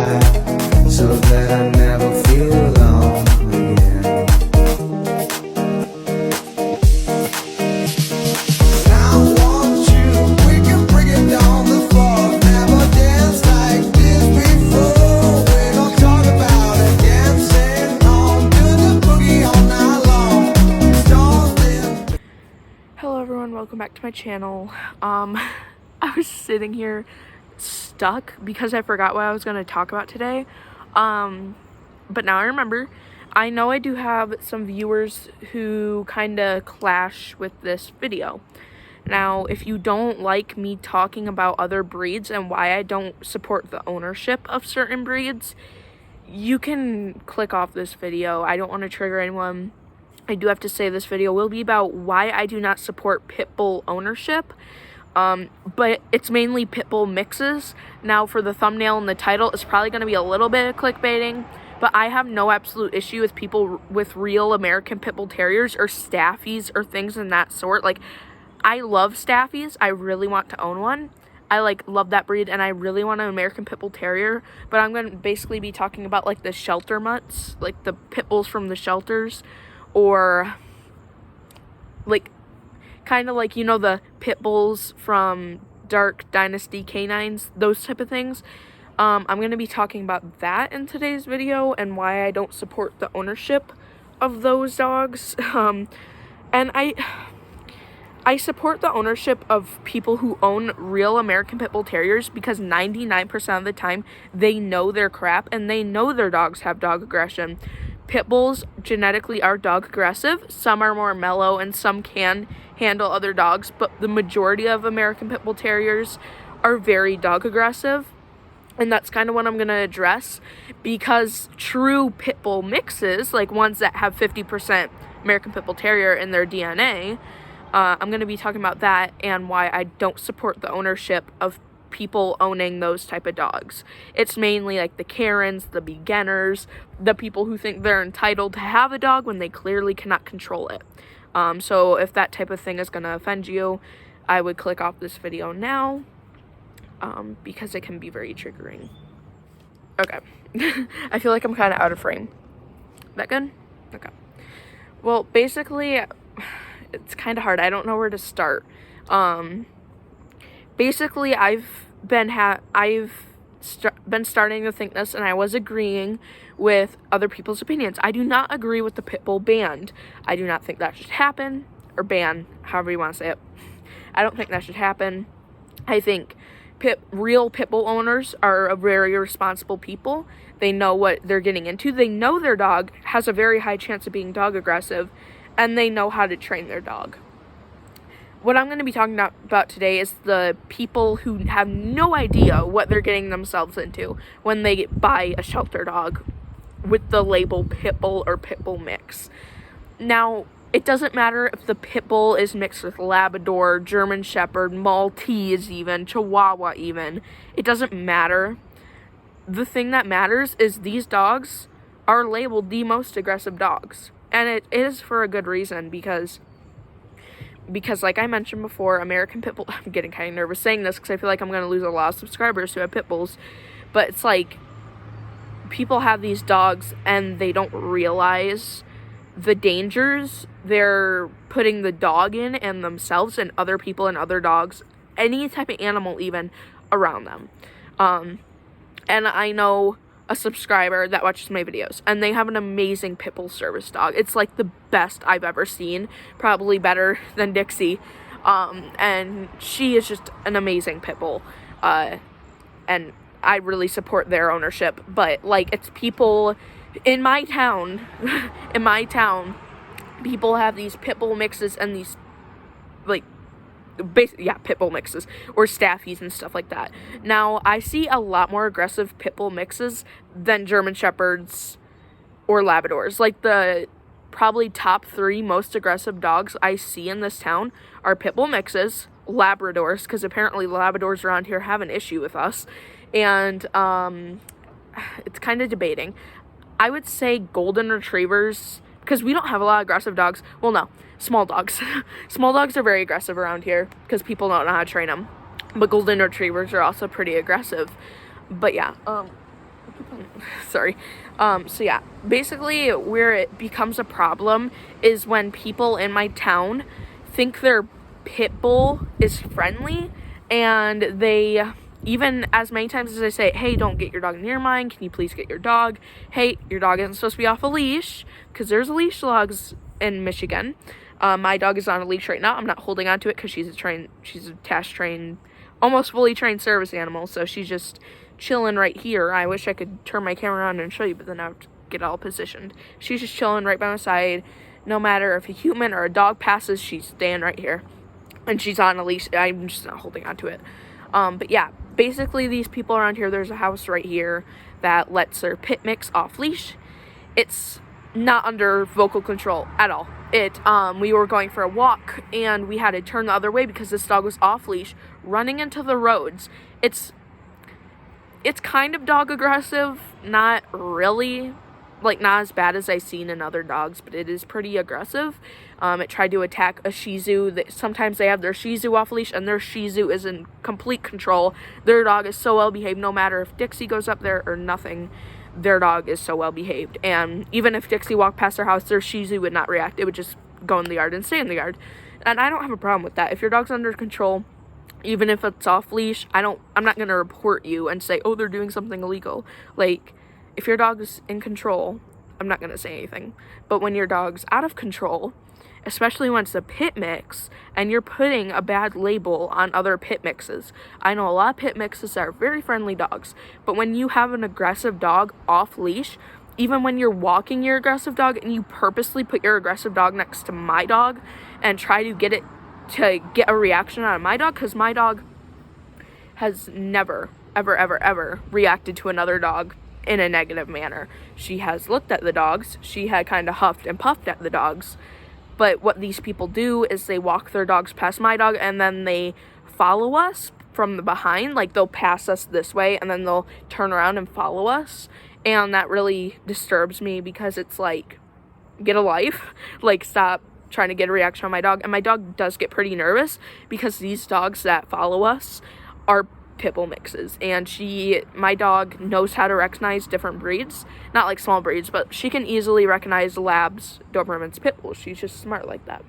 so that I never feel alone again. I want you, we can bring it down the floor. Never danced like this before. We don't talk about it, dancing on, do the boogie all night long. Don't. Hello everyone, welcome back to my channel. I was sitting here stuck because I forgot what I was going to talk about today. But now I remember. I know I do have some viewers who kind of clash with this video. Now, if you don't like me talking about other breeds and why I don't support the ownership of certain breeds, you can click off this video. I don't want to trigger anyone. I do have to say this video will be about why I do not support pitbull ownership. But it's mainly pitbull mixes. Now, for the thumbnail and the title, it's probably going to be a little bit of clickbaiting, but I have no absolute issue with people with real American pitbull terriers or staffies or things in that sort. Like, I love staffies. I really want to own one. I love that breed, and I really want an American pitbull terrier, but I'm going to basically be talking about like the shelter mutts, like the pitbulls from the shelters, or like kind of like, you know, the pit bulls from Dark Dynasty canines, those type of things. I'm going to be talking about that in today's video and why I don't support the ownership of those dogs. And I support the ownership of people who own real American Pit Bull Terriers because 99% of the time they know their crap and they know their dogs have dog aggression. Pit Bulls genetically are dog aggressive. Some are more mellow and some can handle other dogs, but the majority of American Pit Bull Terriers are very dog aggressive. And that's kind of what I'm going to address, because true Pit Bull mixes, like ones that have 50% American Pit Bull Terrier in their DNA, I'm going to be talking about that and why I don't support the ownership of people owning those type of dogs. It's mainly like the Karens, the beginners, the people who think they're entitled to have a dog when they clearly cannot control it. So if that type of thing is going to offend you, I would click off this video now, because it can be very triggering. Okay. I feel like I'm kind of out of frame. That good? Okay. Well, basically, it's kind of hard. I don't know where to start. Basically, I've been starting to think this, and I was agreeing with other people's opinions. I do not agree with the pit bull ban. I do not think that should happen, or ban, however you want to say it. I don't think that should happen. I think real pit bull owners are very responsible people. They know what they're getting into. They know their dog has a very high chance of being dog aggressive, and they know how to train their dog. What I'm going to be talking about today is the people who have no idea what they're getting themselves into when they buy a shelter dog with the label pit bull or pit bull mix. Now, it doesn't matter if the pit bull is mixed with Labrador, German Shepherd, Maltese even, Chihuahua even. It doesn't matter. The thing that matters is these dogs are labeled the most aggressive dogs. And it is for a good reason, because like I mentioned before, American Pit Bull, I'm getting kind of nervous saying this because I feel like I'm going to lose a lot of subscribers who have pit bulls, but it's like people have these dogs and they don't realize the dangers they're putting the dog in and themselves and other people and other dogs, any type of animal even, around them. And I know a subscriber that watches my videos, and they have an amazing pit bull service dog. It's like the best I've ever seen, probably better than Dixie. And she is just an amazing pit bull. And I really support their ownership. But like, it's people in my town, people have these pit bull mixes and these like pit bull mixes or staffies and stuff like that. Now, I see a lot more aggressive pit bull mixes than German Shepherds or Labradors. Like, the probably top 3 most aggressive dogs I see in this town are pit bull mixes, Labradors, because apparently Labradors around here have an issue with us, and it's kind of debating. I would say golden retrievers, because we don't have a lot of aggressive dogs. Well, no, small dogs. Small dogs are very aggressive around here because people don't know how to train them. But golden retrievers are also pretty aggressive. But yeah, Sorry. So yeah, basically where it becomes a problem is when people in my town think their pit bull is friendly, and they, even as many times as I say, hey, don't get your dog near mine, can you please get your dog? Hey, your dog isn't supposed to be off a leash, because there's leash laws in Michigan. My dog is on a leash right now. I'm not holding on to it because she's a task trained, almost fully trained service animal, so she's just chilling right here. I wish I could turn my camera on and show you, but then I have to get all positioned. She's just chilling right by my side. No matter if a human or a dog passes, she's staying right here. And she's on a leash. I'm just not holding onto it. But yeah, basically these people around here, there's a house right here that lets their pit mix off leash. It's not under vocal control at all. We were going for a walk and we had to turn the other way because this dog was off leash, running into the roads. It's kind of dog aggressive, not really, like not as bad as I've seen in other dogs, but it is pretty aggressive. It tried to attack a Shih Tzu. Sometimes they have their Shih Tzu off leash and their Shih Tzu is in complete control. Their dog is so well behaved, no matter if Dixie goes up there or nothing, their dog is so well behaved. And even if Dixie walked past their house, their Shih Tzu would not react. It would just go in the yard and stay in the yard. And I don't have a problem with that. If your dog's under control, even if it's off leash, I'm not going to report you and say, oh, they're doing something illegal. Like, if your dog's in control, I'm not going to say anything. But when your dog's out of control, especially when it's a pit mix and you're putting a bad label on other pit mixes. I know a lot of pit mixes are very friendly dogs, but when you have an aggressive dog off leash, even when you're walking your aggressive dog and you purposely put your aggressive dog next to my dog and try to get it to get a reaction out of my dog, because my dog has never, ever reacted to another dog in a negative manner. She has looked at the dogs, she had kind of huffed and puffed at the dogs, but what these people do is they walk their dogs past my dog and then they follow us from the behind. Like, they'll pass us this way and then they'll turn around and follow us, and that really disturbs me because it's like, get a life. Like, stop trying to get a reaction on my dog. And my dog does get pretty nervous because these dogs that follow us are pit bull mixes, and my dog knows how to recognize different breeds, not like small breeds, but she can easily recognize Labs, Dobermans, pit bulls. She's just smart like that.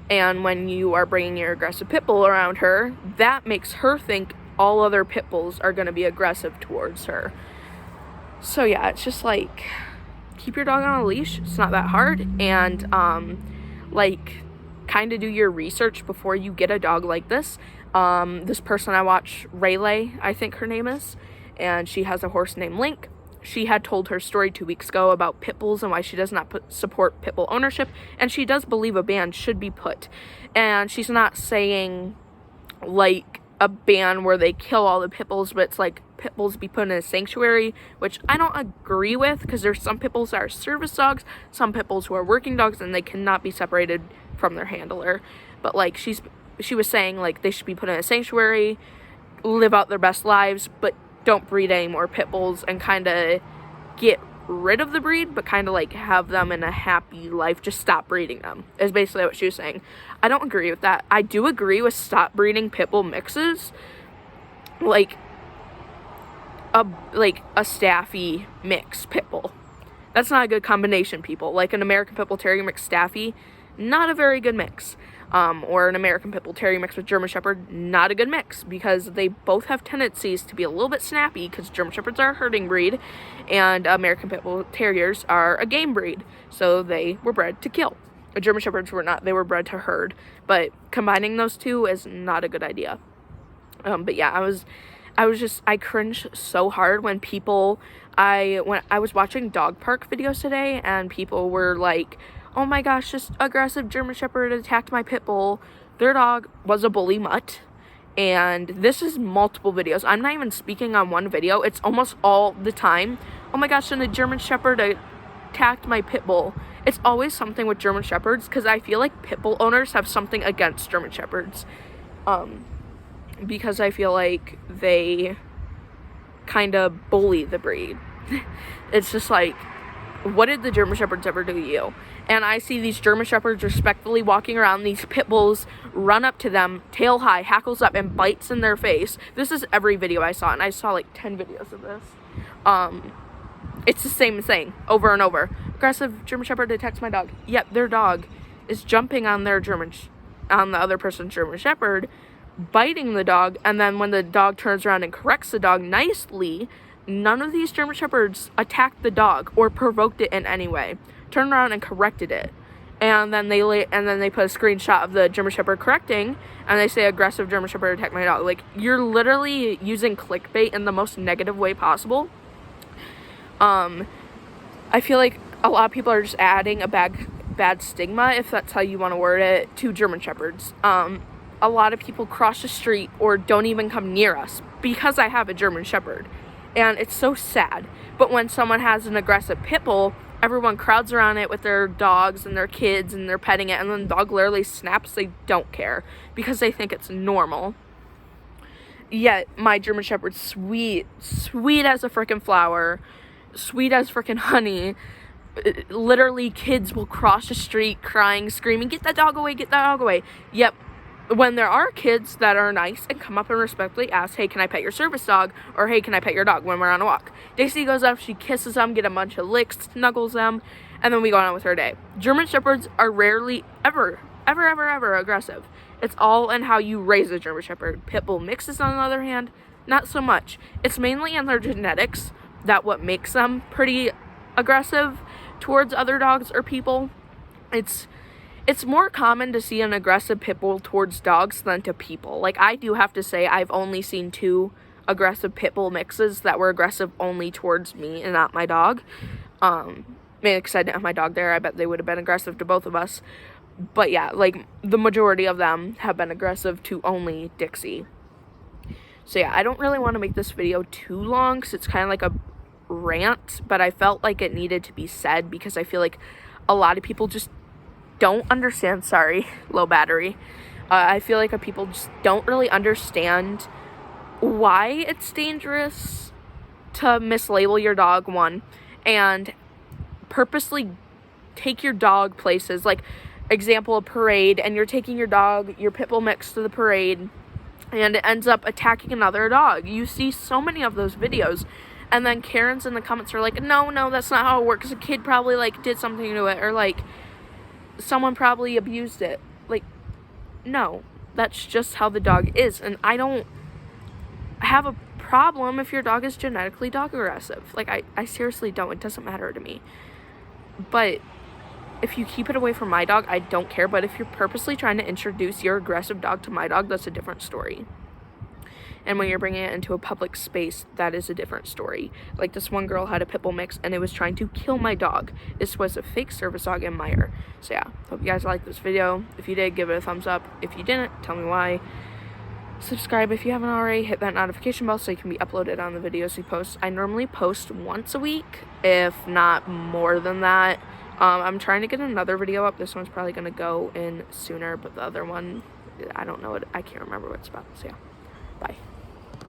And when you are bringing your aggressive pit bull around her, that makes her think all other pit bulls are going to be aggressive towards her. So yeah, it's just like, keep your dog on a leash. It's not that hard. And kind of do your research before you get a dog like this. This person I watch, Rayleigh, I think her name is, and she has a horse named Link. She had told her story 2 weeks ago about pit bulls and why she does not support pit bull ownership, and she does believe a ban should be put. And she's not saying like a ban where they kill all the pit bulls, but it's like pit bulls be put in a sanctuary, which I don't agree with, because there's some pit bulls that are service dogs, some pit bulls who are working dogs, and they cannot be separated from their handler. But like she was saying, like, they should be put in a sanctuary, live out their best lives, but don't breed any more pit bulls, and kind of get rid of the breed, but kind of like have them in a happy life. Just stop breeding them is basically what she was saying. I don't agree with that. I do agree with stop breeding pit bull mixes, like a staffy mix pit bull. That's not a good combination, people. Like an American Pit Bull Terrier mix staffy, not a very good mix. Or an American Pit Bull Terrier mix with German Shepherd, not a good mix, because they both have tendencies to be a little bit snappy, because German Shepherds are a herding breed and American Pit Bull Terriers are a game breed, so they were bred to kill. German Shepherds were not, they were bred to herd, but combining those two is not a good idea. But yeah, I cringe so hard when I was watching dog park videos today and people were like, oh my gosh, this aggressive German Shepherd attacked my pit bull. Their dog was a bully mutt. And this is multiple videos. I'm not even speaking on one video. It's almost all the time. Oh my gosh, and the German Shepherd attacked my pit bull. It's always something with German Shepherds, because I feel like pit bull owners have something against German Shepherds. Because I feel like they kind of bully the breed. It's just like, what did the German Shepherds ever do to you? And I see these German Shepherds respectfully walking around, these pit bulls run up to them, tail high, hackles up, and bites in their face. This is every video I saw, and I saw like 10 videos of this. It's the same thing over and over. Aggressive German Shepherd attacks my dog. Yet their dog is jumping on their on the other person's German Shepherd, biting the dog, and then when the dog turns around and corrects the dog nicely, none of these German Shepherds attacked the dog or provoked it in any way. Turned around and corrected it. And then they put a screenshot of the German Shepherd correcting, and they say aggressive German Shepherd attacked my dog. Like, you're literally using clickbait in the most negative way possible. I feel like a lot of people are just adding a bad stigma, if that's how you want to word it, to German Shepherds. A lot of people cross the street or don't even come near us because I have a German Shepherd, and it's so sad. But when someone has an aggressive pit bull, everyone crowds around it with their dogs and their kids, and they're petting it, and then the dog literally snaps. They don't care because they think it's normal. Yet my German Shepherd's sweet as a freaking flower, sweet as freaking honey. Literally, kids will cross the street crying, screaming, "Get that dog away, get that dog away." Yep. When there are kids that are nice and come up and respectfully ask, "Hey, can I pet your service dog?" or "Hey, can I pet your dog?" when we're on a walk, Daisy goes up, she kisses them, get a bunch of licks, snuggles them, and then we go on with her day. German Shepherds are rarely ever aggressive. It's all in how you raise a German Shepherd. Pit Bull mixes, on the other hand, not so much. It's mainly in their genetics that what makes them pretty aggressive towards other dogs or people. It's more common to see an aggressive pit bull towards dogs than to people. Like, I do have to say, I've only seen 2 aggressive pit bull mixes that were aggressive only towards me and not my dog. Because I didn't have my dog there, I bet they would have been aggressive to both of us. But yeah, like, the majority of them have been aggressive to only Dixie. So yeah, I don't really want to make this video too long because it's kind of like a rant, but I felt like it needed to be said because I feel like a lot of people just don't understand. Sorry, low battery. I feel like people just don't really understand why it's dangerous to mislabel your dog, one, and purposely take your dog places. Like, example, a parade, and you're taking your dog, your pit bull mix, to the parade, and it ends up attacking another dog. You see so many of those videos, and then Karens in the comments are like, no, that's not how it works. A kid probably, like, did something to it, or, like, someone probably abused it. Like, no, that's just how the dog is. And I don't have a problem if your dog is genetically dog aggressive. Like, I seriously don't. It doesn't matter to me. But if you keep it away from my dog, I don't care. But if you're purposely trying to introduce your aggressive dog to my dog, that's a different story. And when you're bringing it into a public space, that is a different story. Like, this one girl had a pit bull mix, and it was trying to kill my dog. This was a fake service dog in Meyer. So yeah, hope you guys liked this video. If you did, give it a thumbs up. If you didn't, tell me why. Subscribe if you haven't already. Hit that notification bell so you can be uploaded on the videos we post. I normally post once a week, if not more than that. I'm trying to get another video up. This one's probably going to go in sooner, but the other one, I don't know. I can't remember what it's about. So yeah, bye.